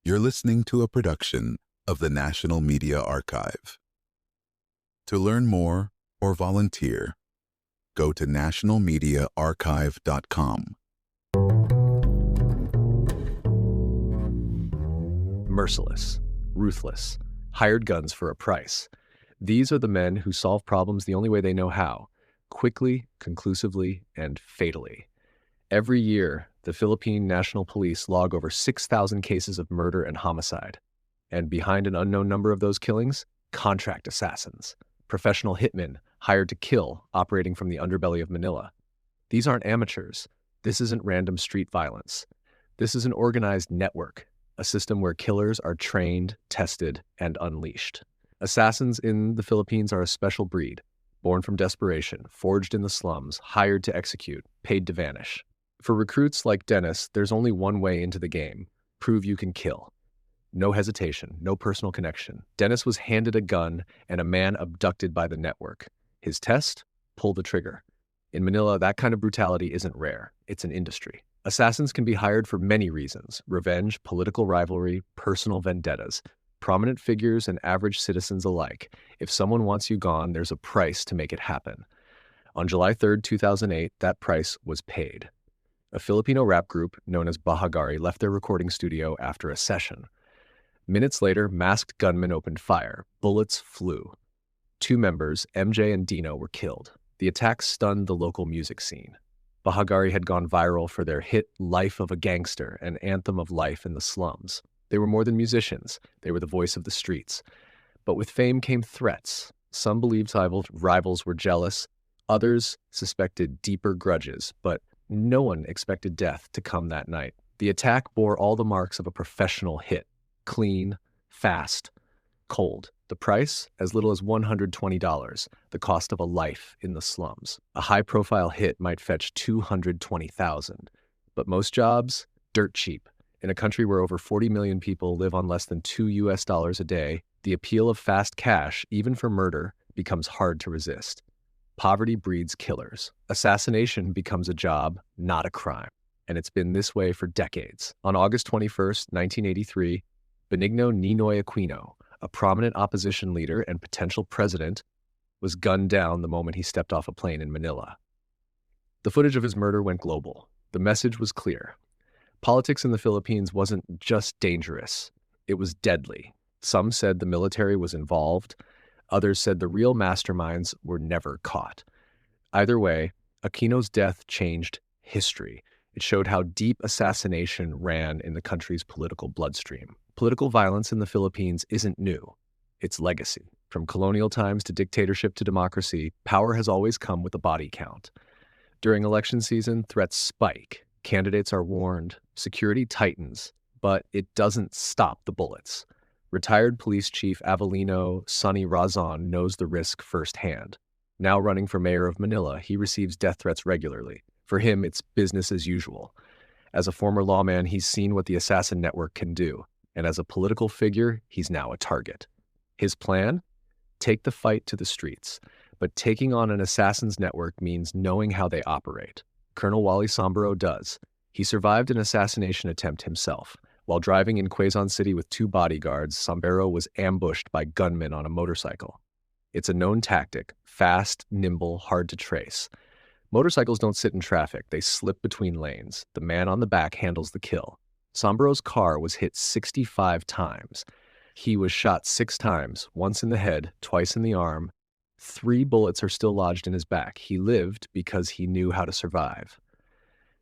You're listening to a production of the National Media Archive. To learn more or volunteer, go to nationalmediaarchive.com. Merciless, ruthless, hired guns for a price. These are the men who solve problems the only way they know how, quickly, conclusively, and fatally. Every year, the Philippine National Police log over 6,000 cases of murder and homicide. And behind an unknown number of those killings, contract assassins, professional hitmen hired to kill, operating from the underbelly of Manila. These aren't amateurs. This isn't random street violence. This is an organized network, a system where killers are trained, tested, and unleashed. Assassins in the Philippines are a special breed, born from desperation, forged in the slums, hired to execute, paid to vanish. For recruits like Dennis, there's only one way into the game: prove you can kill. No hesitation, no personal connection. Dennis was handed a gun and a man abducted by the network. His test? Pull the trigger. In Manila, that kind of brutality isn't rare. It's an industry. Assassins can be hired for many reasons: revenge, political rivalry, personal vendettas. Prominent figures and average citizens alike. If someone wants you gone, there's a price to make it happen. On July 3rd, 2008, that price was paid. A Filipino rap group known as Bahaghari left their recording studio after a session. Minutes later, masked gunmen opened fire. Bullets flew. Two members, MJ and Dino, were killed. The attack stunned the local music scene. Bahaghari had gone viral for their hit Life of a Gangster, an anthem of life in the slums. They were more than musicians. They were the voice of the streets. But with fame came threats. Some believed rivals were jealous. Others suspected deeper grudges, but no one expected death to come that night. The attack bore all the marks of a professional hit: clean, fast, cold. The price? As little as $120, the cost of a life in the slums. A high-profile hit might fetch $220,000. But most jobs? Dirt cheap. In a country where over 40 million people live on less than $2 a day, the appeal of fast cash, even for murder, becomes hard to resist. Poverty breeds killers. Assassination becomes a job, not a crime. And it's been this way for decades. On August 21st, 1983, Benigno Aquino, a prominent opposition leader and potential president, was gunned down the moment he stepped off a plane in Manila. The footage of his murder went global. The message was clear. Politics in the Philippines wasn't just dangerous, it was deadly. Some said the military was involved. Others said the real masterminds were never caught. Either way, Aquino's death changed history. It showed how deep assassination ran in the country's political bloodstream. Political violence in the Philippines isn't new. It's legacy. From colonial times to dictatorship to democracy, power has always come with a body count. During election season, threats spike. Candidates are warned. Security tightens. But it doesn't stop the bullets. Retired Police Chief Avelino Sonny Razon knows the risk firsthand. Now running for mayor of Manila, he receives death threats regularly. For him, it's business as usual. As a former lawman, he's seen what the assassin network can do. And as a political figure, he's now a target. His plan? Take the fight to the streets. But taking on an assassin's network means knowing how they operate. Colonel Wally Sombero does. He survived an assassination attempt himself. While driving in Quezon City with 2 bodyguards, Sombero was ambushed by gunmen on a motorcycle. It's a known tactic: fast, nimble, hard to trace. Motorcycles don't sit in traffic, they slip between lanes. The man on the back handles the kill. Sombero's car was hit 65 times. He was shot 6 times, once in the head, twice in the arm. 3 bullets are still lodged in his back. He lived because he knew how to survive.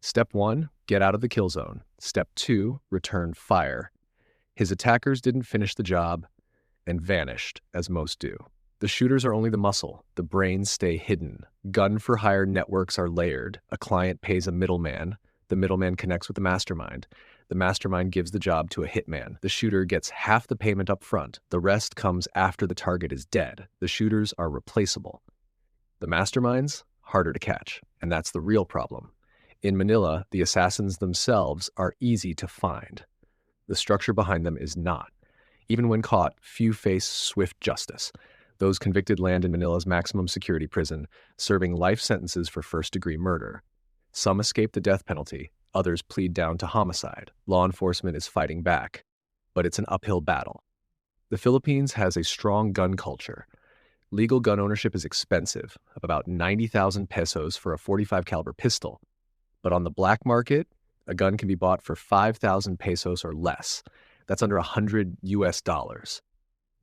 Step 1, get out of the kill zone. Step 2, return fire. His attackers didn't finish the job and vanished, as most do. The shooters are only the muscle. The brains stay hidden. Gun-for-hire networks are layered. A client pays a middleman. The middleman connects with the mastermind. The mastermind gives the job to a hitman. The shooter gets half the payment up front. The rest comes after the target is dead. The shooters are replaceable. The masterminds? Harder to catch. And that's the real problem. In Manila, the assassins themselves are easy to find. The structure behind them is not. Even when caught, few face swift justice. Those convicted land in Manila's maximum security prison, serving life sentences for first-degree murder. Some escape the death penalty, others plead down to homicide. Law enforcement is fighting back. but it's an uphill battle. The Philippines has a strong gun culture. Legal gun ownership is expensive, about 90,000 pesos for a 45 caliber pistol. But on the black market, a gun can be bought for 5,000 pesos or less. That's under $100.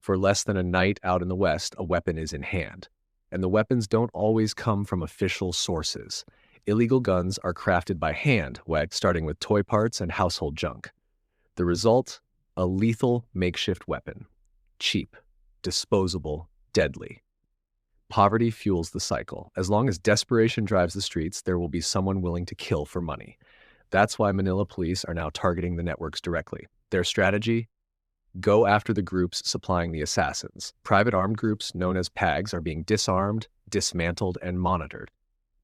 For less than a night out in the West, a weapon is in hand. And the weapons don't always come from official sources. Illegal guns are crafted by hand, starting with toy parts and household junk. The result? A lethal makeshift weapon. Cheap, disposable, deadly. Poverty fuels the cycle. As long as desperation drives the streets, there will be someone willing to kill for money. That's why Manila police are now targeting the networks directly. Their strategy? Go after the groups supplying the assassins. Private armed groups known as PAGs are being disarmed, dismantled, and monitored.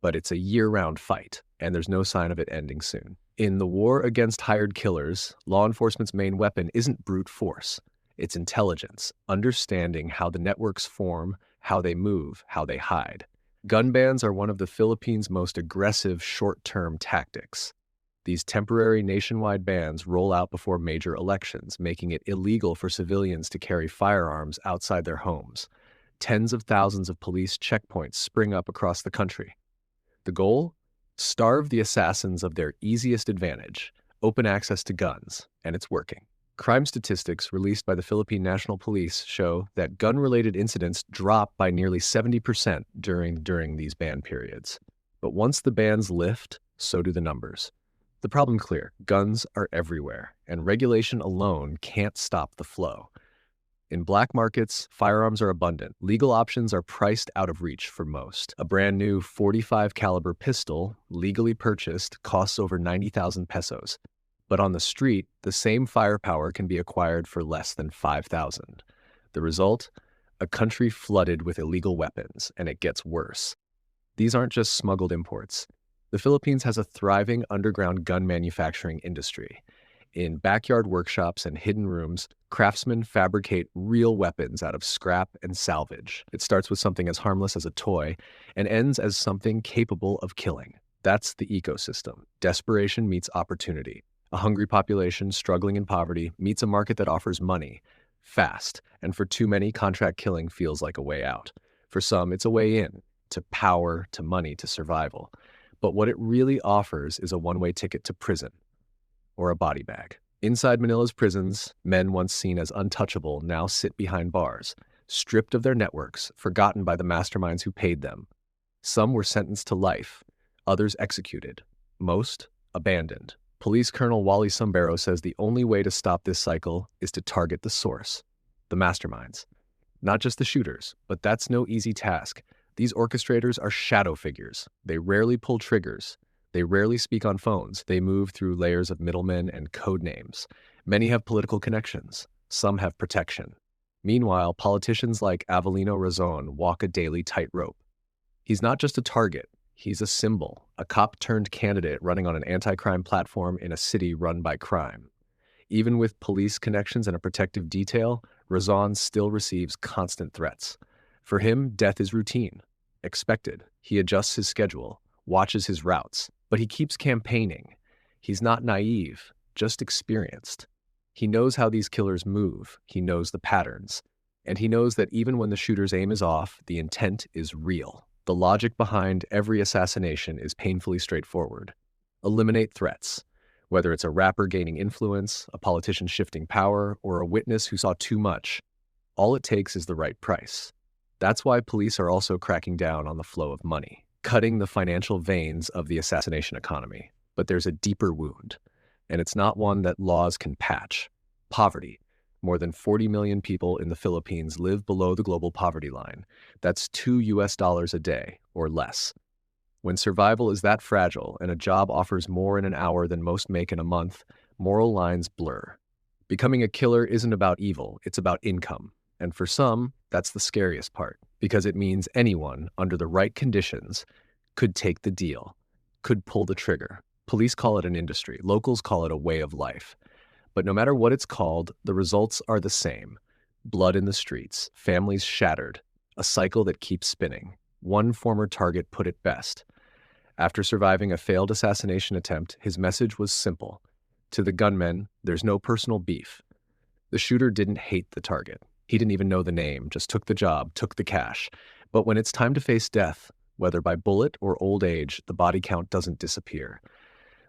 But it's a year-round fight, and there's no sign of it ending soon. In the war against hired killers, law enforcement's main weapon isn't brute force. It's intelligence, understanding how the networks form, how they move, how they hide. Gun bans are one of the Philippines' most aggressive short-term tactics. These temporary nationwide bans roll out before major elections, making it illegal for civilians to carry firearms outside their homes. Tens of thousands of police checkpoints spring up across the country. The goal? Starve the assassins of their easiest advantage, open access to guns, and it's working. Crime statistics released by the Philippine National Police show that gun-related incidents drop by nearly 70% during these ban periods. But once the bans lift, so do the numbers. The problem clear: guns are everywhere, and regulation alone can't stop the flow. In black markets, firearms are abundant. Legal options are priced out of reach for most. A brand new 45 caliber pistol, legally purchased, costs over 90,000 pesos. But on the street, the same firepower can be acquired for less than 5,000. The result? A country flooded with illegal weapons, and it gets worse. These aren't just smuggled imports. The Philippines has a thriving underground gun manufacturing industry. In backyard workshops and hidden rooms, craftsmen fabricate real weapons out of scrap and salvage. It starts with something as harmless as a toy and ends as something capable of killing. That's the ecosystem. Desperation meets opportunity. A hungry population struggling in poverty meets a market that offers money, fast, and for too many, contract killing feels like a way out. For some, it's a way in, to power, to money, to survival. But what it really offers is a one-way ticket to prison, or a body bag. Inside Manila's prisons, men once seen as untouchable now sit behind bars, stripped of their networks, forgotten by the masterminds who paid them. Some were sentenced to life, others executed, most abandoned. Police Colonel Wally Sombero says the only way to stop this cycle is to target the source, the masterminds. Not just the shooters, but that's no easy task. These orchestrators are shadow figures. They rarely pull triggers. They rarely speak on phones. They move through layers of middlemen and code names. Many have political connections. Some have protection. Meanwhile, politicians like Avelino Razon walk a daily tightrope. He's not just a target. He's a symbol, a cop-turned-candidate running on an anti-crime platform in a city run by crime. Even with police connections and a protective detail, Razon still receives constant threats. For him, death is routine, expected. He adjusts his schedule, watches his routes, but he keeps campaigning. He's not naive, just experienced. He knows how these killers move, he knows the patterns, and he knows that even when the shooter's aim is off, the intent is real. The logic behind every assassination is painfully straightforward. Eliminate threats. Whether it's a rapper gaining influence, a politician shifting power, or a witness who saw too much, all it takes is the right price. That's why police are also cracking down on the flow of money, cutting the financial veins of the assassination economy. But there's a deeper wound, and it's not one that laws can patch. Poverty. More than 40 million people in the Philippines live below the global poverty line. That's $2 a day, or less. When survival is that fragile and a job offers more in an hour than most make in a month, moral lines blur. Becoming a killer isn't about evil, it's about income. And for some, that's the scariest part, because it means anyone, under the right conditions, could take the deal, could pull the trigger. Police call it an industry, locals call it a way of life. But no matter what it's called, the results are the same. Blood in the streets, families shattered, a cycle that keeps spinning. One former target put it best. After surviving a failed assassination attempt, his message was simple. To the gunmen, there's no personal beef. The shooter didn't hate the target. He didn't even know the name, just took the job, took the cash. But when it's time to face death, whether by bullet or old age, the body count doesn't disappear.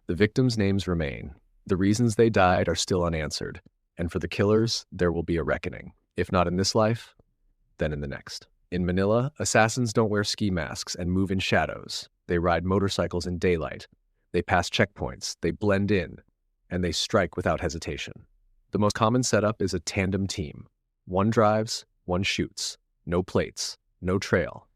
The victims' names remain. The reasons they died are still unanswered. And for the killers, there will be a reckoning. If not in this life, then in the next. In Manila, assassins don't wear ski masks and move in shadows. They ride motorcycles in daylight. They pass checkpoints, they blend in, and they strike without hesitation. The most common setup is a tandem team. One drives, one shoots. No plates, no trail.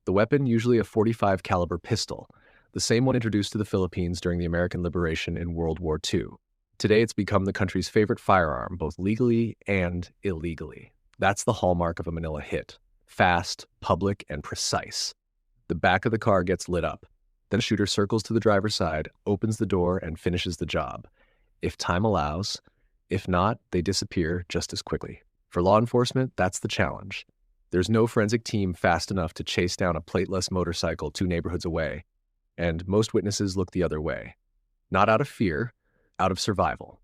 The weapon, usually a .45 caliber pistol, the same one introduced to the Philippines during the American liberation in World War II. Today, it's become the country's favorite firearm, both legally and illegally. That's the hallmark of a Manila hit. Fast, public, and precise. The back of the car gets lit up. Then a shooter circles to the driver's side, opens the door, and finishes the job. If time allows. If not, they disappear just as quickly. For law enforcement, that's the challenge. There's no forensic team fast enough to chase down a plateless motorcycle 2 neighborhoods away, and most witnesses look the other way. Not out of fear, out of survival.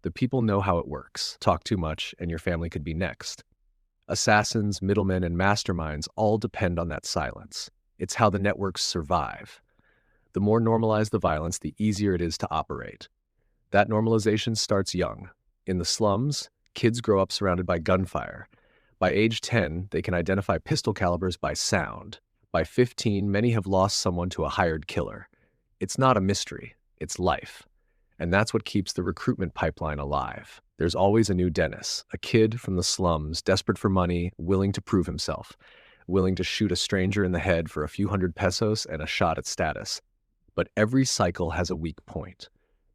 The people know how it works. Talk too much, and your family could be next. Assassins, middlemen, and masterminds all depend on that silence. It's how the networks survive. The more normalized the violence, the easier it is to operate. That normalization starts young. In the slums, kids grow up surrounded by gunfire. By age 10, they can identify pistol calibers by sound. By 15, many have lost someone to a hired killer. It's not a mystery, it's life. And that's what keeps the recruitment pipeline alive. There's always a new Dennis, a kid from the slums, desperate for money, willing to prove himself, willing to shoot a stranger in the head for a few hundred pesos and a shot at status. But every cycle has a weak point.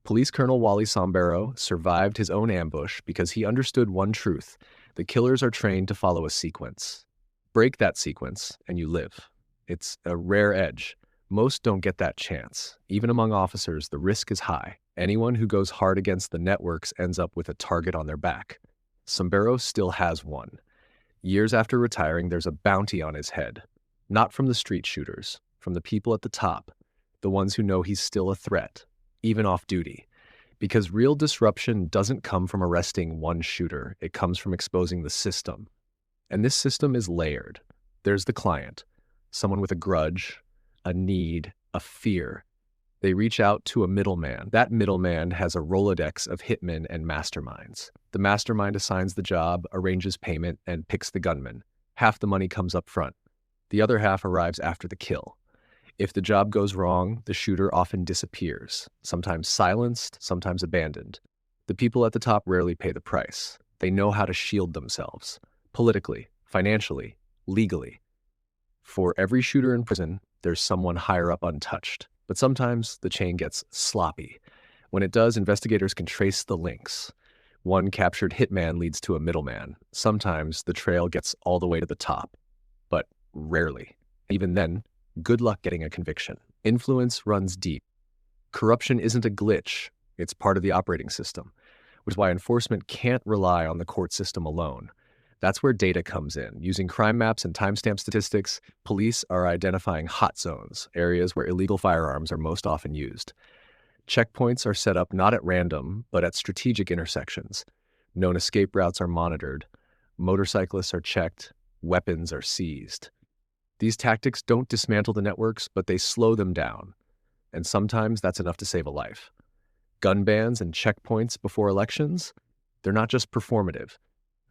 Police Colonel Wally Sombero survived his own ambush because he understood one truth: the killers are trained to follow a sequence. Break that sequence, and you live. It's a rare edge. Most don't get that chance. Even among officers, the risk is high. Anyone who goes hard against the networks ends up with a target on their back. Sombero still has one. Years after retiring, there's a bounty on his head. Not from the street shooters, from the people at the top, the ones who know he's still a threat, even off duty. Because real disruption doesn't come from arresting one shooter, it comes from exposing the system. And this system is layered. There's the client, someone with a grudge, a need, a fear. They reach out to a middleman. That middleman has a Rolodex of hitmen and masterminds. The mastermind assigns the job, arranges payment, and picks the gunman. Half the money comes up front. The other half arrives after the kill. If the job goes wrong, the shooter often disappears, sometimes silenced, sometimes abandoned. The people at the top rarely pay the price. They know how to shield themselves, politically, financially, legally. For every shooter in prison, there's someone higher up untouched. But sometimes the chain gets sloppy. When it does, investigators can trace the links. One captured hitman leads to a middleman. Sometimes the trail gets all the way to the top, but rarely. Even then, good luck getting a conviction. Influence runs deep. Corruption isn't a glitch, it's part of the operating system, which is why enforcement can't rely on the court system alone. That's where data comes in. Using crime maps and timestamp statistics, police are identifying hot zones, areas where illegal firearms are most often used. Checkpoints are set up not at random, but at strategic intersections. Known escape routes are monitored. Motorcyclists are checked. Weapons are seized. These tactics don't dismantle the networks, but they slow them down. And sometimes that's enough to save a life. Gun bans and checkpoints before elections, they're not just performative.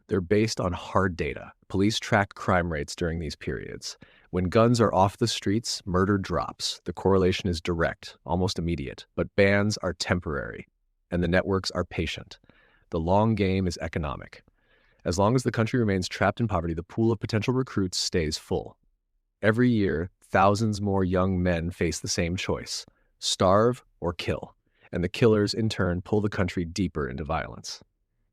They're based on hard data. Police track crime rates during these periods. When guns are off the streets, murder drops. The correlation is direct, almost immediate. But bans are temporary, and the networks are patient. The long game is economic. As long as the country remains trapped in poverty, the pool of potential recruits stays full. Every year, thousands more young men face the same choice: starve or kill. And the killers, in turn, pull the country deeper into violence.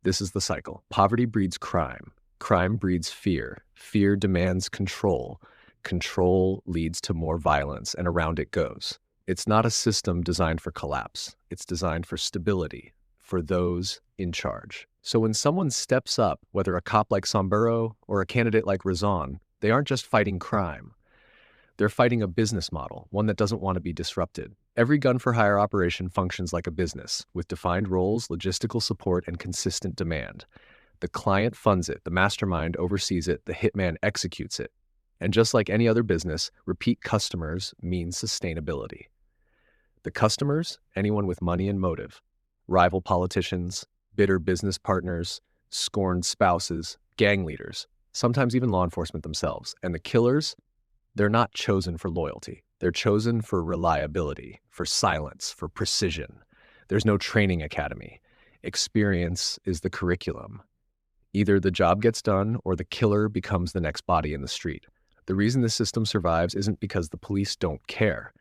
This is the cycle. Poverty breeds crime. Crime breeds fear. Fear demands control. Control leads to more violence, and around it goes. It's not a system designed for collapse. It's designed for stability, for those in charge. So when someone steps up, whether a cop like Sombero or a candidate like Razon, they aren't just fighting crime. They're fighting a business model, one that doesn't want to be disrupted. Every gun-for-hire operation functions like a business, with defined roles, logistical support, and consistent demand. The client funds it, the mastermind oversees it, the hitman executes it. And just like any other business, repeat customers means sustainability. The customers, anyone with money and motive, rival politicians, bitter business partners, scorned spouses, gang leaders, sometimes even law enforcement themselves. And the killers, they're not chosen for loyalty. They're chosen for reliability, for silence, for precision. There's no training academy. Experience is the curriculum. Either the job gets done or the killer becomes the next body in the street. The reason the system survives isn't because the police don't care.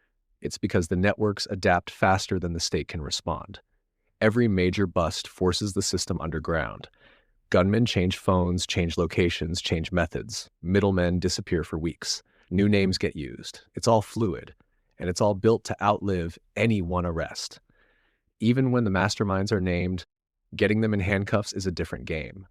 It's because the networks adapt faster than the state can respond. Every major bust forces the system underground. Gunmen change phones, change locations, change methods. Middlemen disappear for weeks. New names get used. It's all fluid, and it's all built to outlive any one arrest. Even when the masterminds are named, getting them in handcuffs is a different game.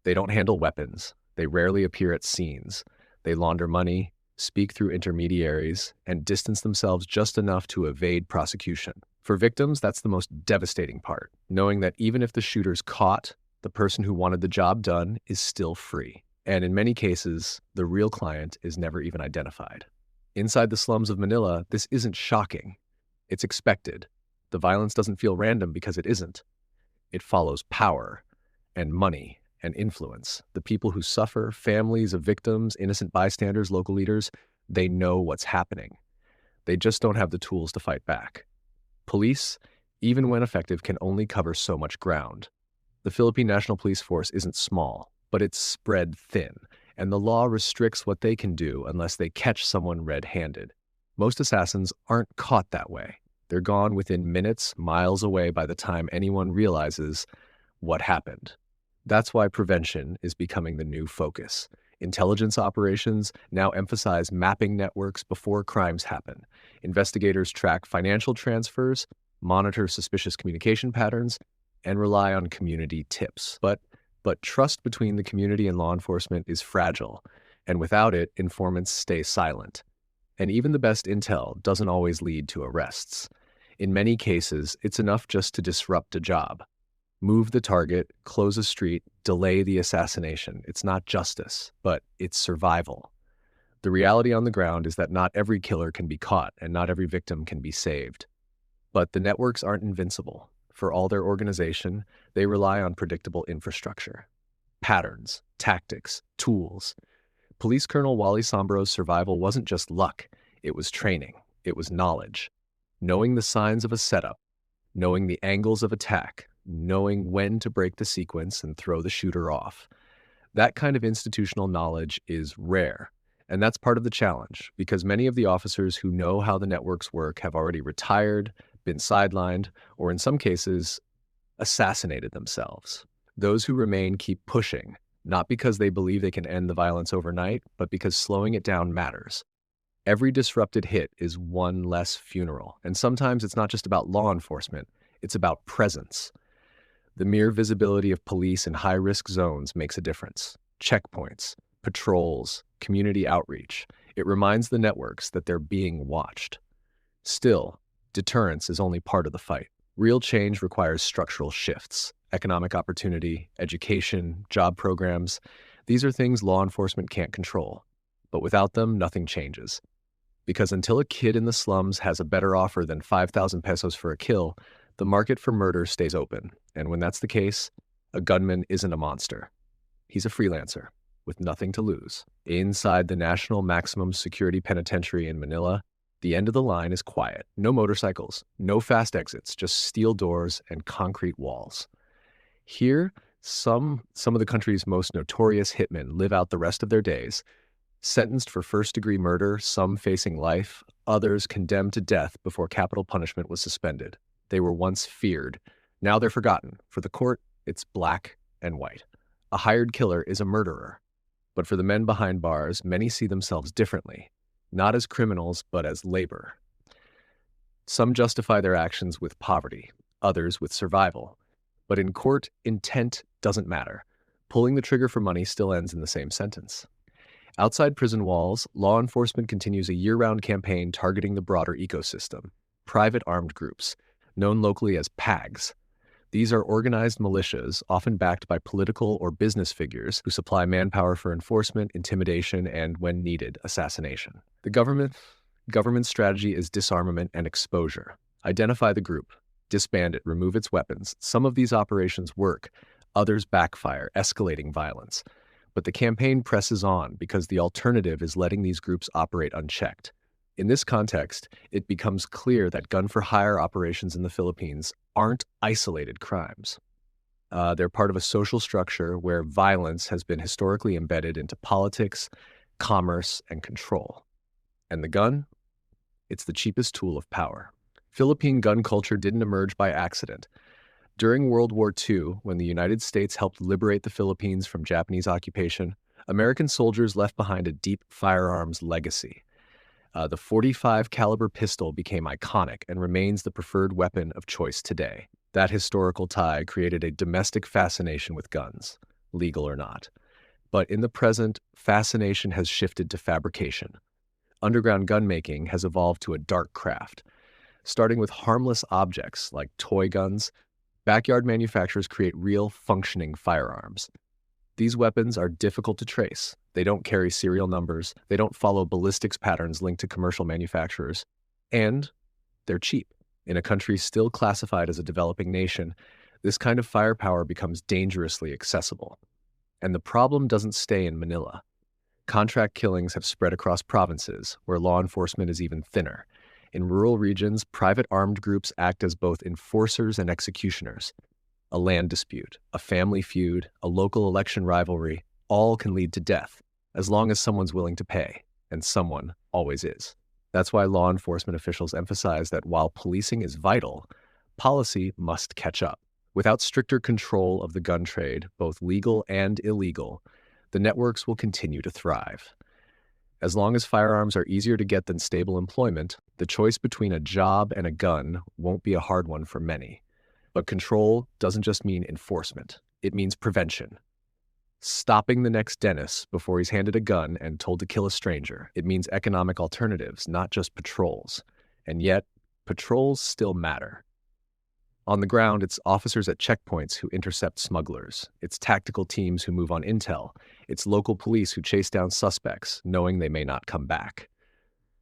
They don't handle weapons. They rarely appear at scenes. They launder money, speak through intermediaries, and distance themselves just enough to evade prosecution. For victims, that's the most devastating part, knowing that even if the shooter's caught, the person who wanted the job done is still free. And in many cases, the real client is never even identified. Inside the slums of Manila, this isn't shocking. It's expected. The violence doesn't feel random because it isn't. It follows power and money and influence. The people who suffer, families of victims, innocent bystanders, local leaders, they know what's happening. They just don't have the tools to fight back. Police, even when effective, can only cover so much ground. The Philippine National Police Force isn't small, but it's spread thin, and the law restricts what they can do unless they catch someone red-handed. Most assassins aren't caught that way. They're gone within minutes, miles away by the time anyone realizes what happened. That's why prevention is becoming the new focus. Intelligence operations now emphasize mapping networks before crimes happen. Investigators track financial transfers, monitor suspicious communication patterns, and rely on community tips. But trust between the community and law enforcement is fragile, and without it, informants stay silent. And even the best intel doesn't always lead to arrests. In many cases, it's enough just to disrupt a job. Move the target, close a street, delay the assassination. It's not justice, but it's survival. The reality on the ground is that not every killer can be caught and not every victim can be saved. But the networks aren't invincible. For all their organization, they rely on predictable infrastructure. Patterns, tactics, tools. Police Colonel Wally Sombero's survival wasn't just luck. It was training. It was knowledge. Knowing the signs of a setup, knowing the angles of attack, knowing when to break the sequence and throw the shooter off. That kind of institutional knowledge is rare, and that's part of the challenge, because many of the officers who know how the networks work have already retired, been sidelined, or in some cases, assassinated themselves. Those who remain keep pushing, not because they believe they can end the violence overnight, but because slowing it down matters. Every disrupted hit is one less funeral, and sometimes it's not just about law enforcement, it's about presence. The mere visibility of police in high-risk zones makes a difference. Checkpoints, patrols, community outreach. It reminds the networks that they're being watched. Still, deterrence is only part of the fight. Real change requires structural shifts, economic opportunity, education, job programs. These are things law enforcement can't control. But without them, nothing changes. Because until a kid in the slums has a better offer than 5,000 pesos for a kill, the market for murder stays open. And when that's the case, a gunman isn't a monster. He's a freelancer with nothing to lose. Inside the National Maximum Security Penitentiary in Manila, the end of the line is quiet. No motorcycles, no fast exits, just steel doors and concrete walls. Here, some of the country's most notorious hitmen live out the rest of their days, sentenced for first-degree murder, some facing life, others condemned to death before capital punishment was suspended. They were once feared. Now they're forgotten. For the court, it's black and white. A hired killer is a murderer. But for the men behind bars, many see themselves differently, not as criminals, but as labor. Some justify their actions with poverty, others with survival. But in court, intent doesn't matter. Pulling the trigger for money still ends in the same sentence. Outside prison walls, law enforcement continues a year-round campaign targeting the broader ecosystem. Private armed groups, known locally as PAGs. These are organized militias, often backed by political or business figures who supply manpower for enforcement, intimidation, and, when needed, assassination. The government's strategy is disarmament and exposure. Identify the group, disband it, remove its weapons. Some of these operations work, others backfire, escalating violence. But the campaign presses on because the alternative is letting these groups operate unchecked. In this context, it becomes clear that gun-for-hire operations in the Philippines aren't isolated crimes. They're part of a social structure where violence has been historically embedded into politics, commerce, and control. And the gun? It's the cheapest tool of power. Philippine gun culture didn't emerge by accident. During World War II, when the United States helped liberate the Philippines from Japanese occupation, American soldiers left behind a deep firearms legacy. The .45 caliber pistol became iconic and remains the preferred weapon of choice today. That historical tie created a domestic fascination with guns, legal or not. But in the present, fascination has shifted to fabrication. Underground gun making has evolved to a dark craft. Starting with harmless objects like toy guns, backyard manufacturers create real, functioning firearms. These weapons are difficult to trace. They don't carry serial numbers, they don't follow ballistics patterns linked to commercial manufacturers, and they're cheap. In a country still classified as a developing nation, this kind of firepower becomes dangerously accessible. And the problem doesn't stay in Manila. Contract killings have spread across provinces, where law enforcement is even thinner. In rural regions, private armed groups act as both enforcers and executioners. A land dispute, a family feud, a local election rivalry, all can lead to death, as long as someone's willing to pay, and someone always is. That's why law enforcement officials emphasize that while policing is vital, policy must catch up. Without stricter control of the gun trade, both legal and illegal, the networks will continue to thrive. As long as firearms are easier to get than stable employment, the choice between a job and a gun won't be a hard one for many. But control doesn't just mean enforcement, it means prevention. Stopping the next Dennis before he's handed a gun and told to kill a stranger. It means economic alternatives, not just patrols. And yet, patrols still matter. On the ground, it's officers at checkpoints who intercept smugglers. It's tactical teams who move on intel. It's local police who chase down suspects, knowing they may not come back.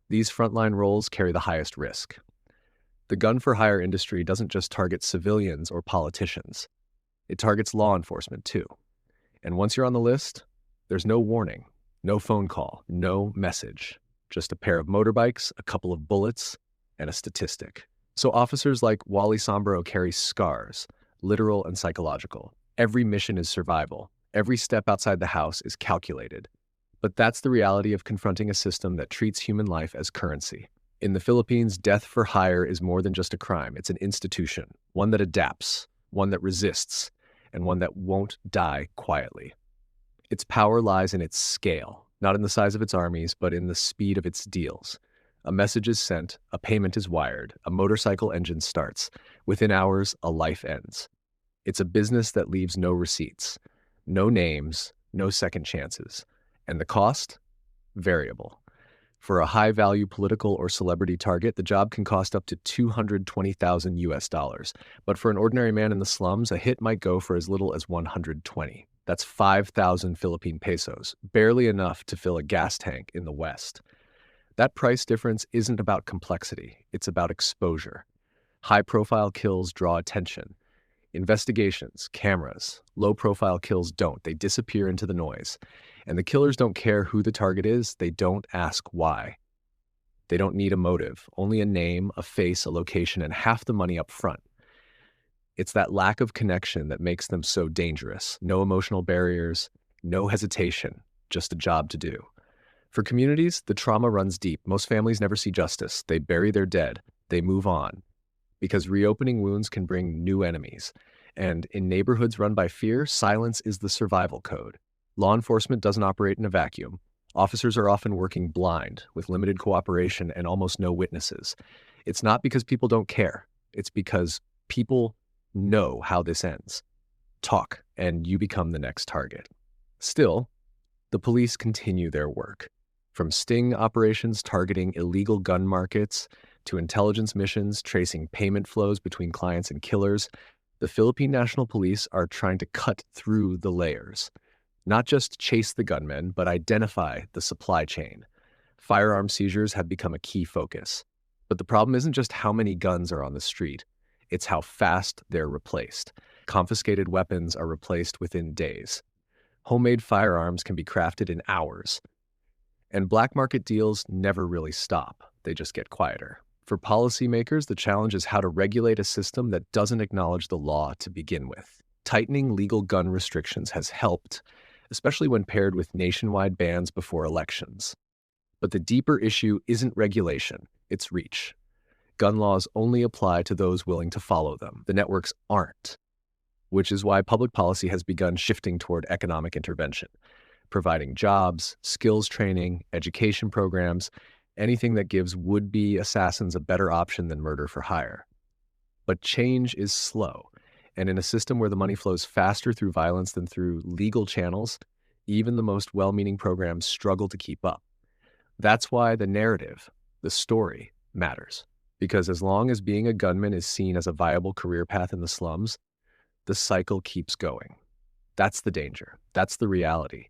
These frontline roles carry the highest risk. The gun-for-hire industry doesn't just target civilians or politicians. It targets law enforcement, too. And once you're on the list, there's no warning, no phone call, no message. Just a pair of motorbikes, a couple of bullets, and a statistic. So officers like Wally Sombero carry scars, literal and psychological. Every mission is survival. Every step outside the house is calculated. But that's the reality of confronting a system that treats human life as currency. In the Philippines, death for hire is more than just a crime. It's an institution, one that adapts, one that resists, and one that won't die quietly. Its power lies in its scale, not in the size of its armies, but in the speed of its deals. A message is sent, a payment is wired, a motorcycle engine starts. Within hours, a life ends. It's a business that leaves no receipts, no names, no second chances. And the cost? Variable. For a high-value political or celebrity target, the job can cost up to $220,000. But for an ordinary man in the slums, a hit might go for as little as 120. That's 5,000 Philippine pesos, barely enough to fill a gas tank in the West. That price difference isn't about complexity, it's about exposure. High-profile kills draw attention. Investigations, cameras, low-profile kills don't. They disappear into the noise. And the killers don't care who the target is, they don't ask why. They don't need a motive, only a name, a face, a location, and half the money up front. It's that lack of connection that makes them so dangerous. No emotional barriers, no hesitation, just a job to do. For communities, the trauma runs deep. Most families never see justice. They bury their dead. They move on. Because reopening wounds can bring new enemies. And in neighborhoods run by fear, silence is the survival code. Law enforcement doesn't operate in a vacuum. Officers are often working blind, with limited cooperation and almost no witnesses. It's not because people don't care. It's because people know how this ends. Talk, and you become the next target. Still, the police continue their work. From sting operations targeting illegal gun markets, to intelligence missions tracing payment flows between clients and killers, The Philippine National Police are trying to cut through the layers, not just chase the gunmen, but identify the supply chain. Firearm seizures have become a key focus. But the problem isn't just how many guns are on the street, it's how fast they're replaced. Confiscated weapons are replaced within days. Homemade firearms can be crafted in hours. And black market deals never really stop, they just get quieter. For policymakers, the challenge is how to regulate a system that doesn't acknowledge the law to begin with. Tightening legal gun restrictions has helped, especially when paired with nationwide bans before elections. But the deeper issue isn't regulation, it's reach. Gun laws only apply to those willing to follow them. The networks aren't, which is why public policy has begun shifting toward economic intervention, providing jobs, skills training, education programs, anything that gives would-be assassins a better option than murder for hire. But change is slow, and in a system where the money flows faster through violence than through legal channels, even the most well-meaning programs struggle to keep up. That's why the narrative, the story, matters. Because as long as being a gunman is seen as a viable career path in the slums, the cycle keeps going. That's the danger. That's the reality.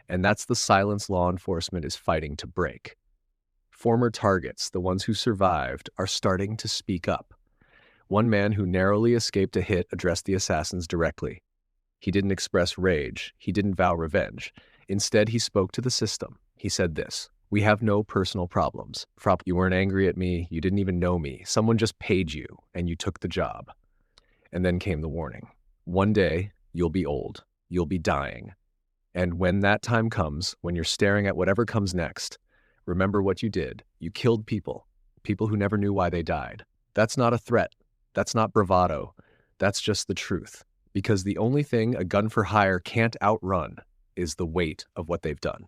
And that's the silence law enforcement is fighting to break. Former targets, the ones who survived, are starting to speak up. One man who narrowly escaped a hit addressed the assassins directly. He didn't express rage. He didn't vow revenge. Instead, he spoke to the system. He said this: "We have no personal problems. You weren't angry at me. You didn't even know me. Someone just paid you, and you took the job." And then came the warning. One day, you'll be old. You'll be dying. And when that time comes, when you're staring at whatever comes next, remember what you did. You killed people who never knew why they died. That's not a threat. That's not bravado. That's just the truth. Because the only thing a gun for hire can't outrun is the weight of what they've done.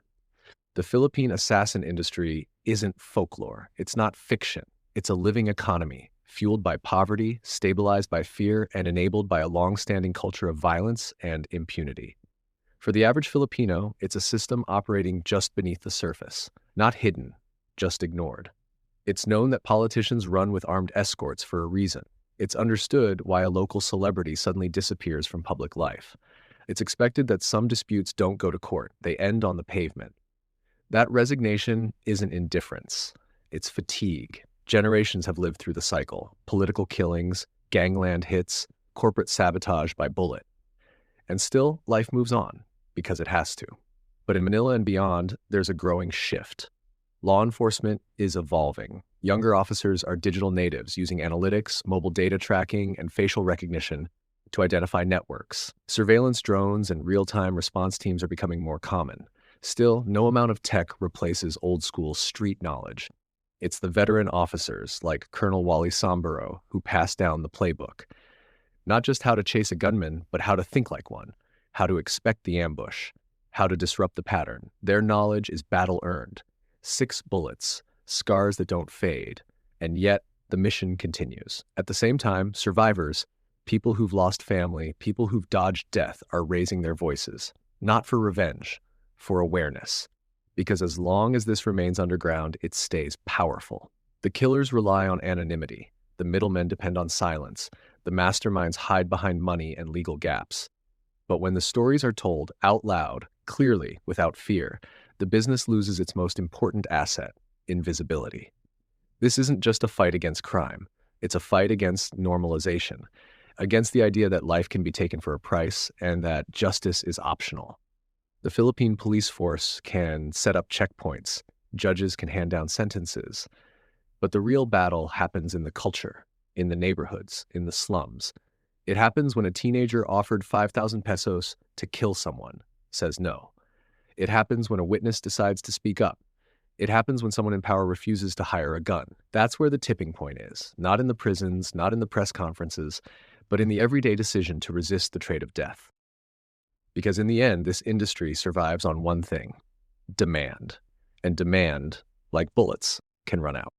The Philippine assassin industry isn't folklore. It's not fiction. It's a living economy, fueled by poverty, stabilized by fear, and enabled by a long-standing culture of violence and impunity. For the average Filipino, it's a system operating just beneath the surface, not hidden, just ignored. It's known that politicians run with armed escorts for a reason. It's understood why a local celebrity suddenly disappears from public life. It's expected that some disputes don't go to court. They end on the pavement. That resignation isn't indifference. It's fatigue. Generations have lived through the cycle: political killings, gangland hits, corporate sabotage by bullet. And still, life moves on, because it has to. But in Manila and beyond, there's a growing shift. Law enforcement is evolving. Younger officers are digital natives using analytics, mobile data tracking, and facial recognition to identify networks. Surveillance drones and real-time response teams are becoming more common. Still, no amount of tech replaces old-school street knowledge. It's the veteran officers, like Colonel Wally Sombero, who pass down the playbook. Not just how to chase a gunman, but how to think like one, how to expect the ambush, how to disrupt the pattern. Their knowledge is battle-earned. 6 bullets, scars that don't fade, and yet the mission continues. At the same time, survivors, people who've lost family, people who've dodged death, are raising their voices, not for revenge, for awareness. Because as long as this remains underground, it stays powerful. The killers rely on anonymity. The middlemen depend on silence. The masterminds hide behind money and legal gaps. But when the stories are told out loud, clearly, without fear, the business loses its most important asset: invisibility. This isn't just a fight against crime. It's a fight against normalization, against the idea that life can be taken for a price and that justice is optional. The Philippine police force can set up checkpoints. Judges can hand down sentences. But the real battle happens in the culture, in the neighborhoods, in the slums. It happens when a teenager offered 5,000 pesos to kill someone says no. It happens when a witness decides to speak up. It happens when someone in power refuses to hire a gun. That's where the tipping point is, not in the prisons, not in the press conferences, but in the everyday decision to resist the trade of death. Because in the end, this industry survives on one thing: demand. And demand, like bullets, can run out.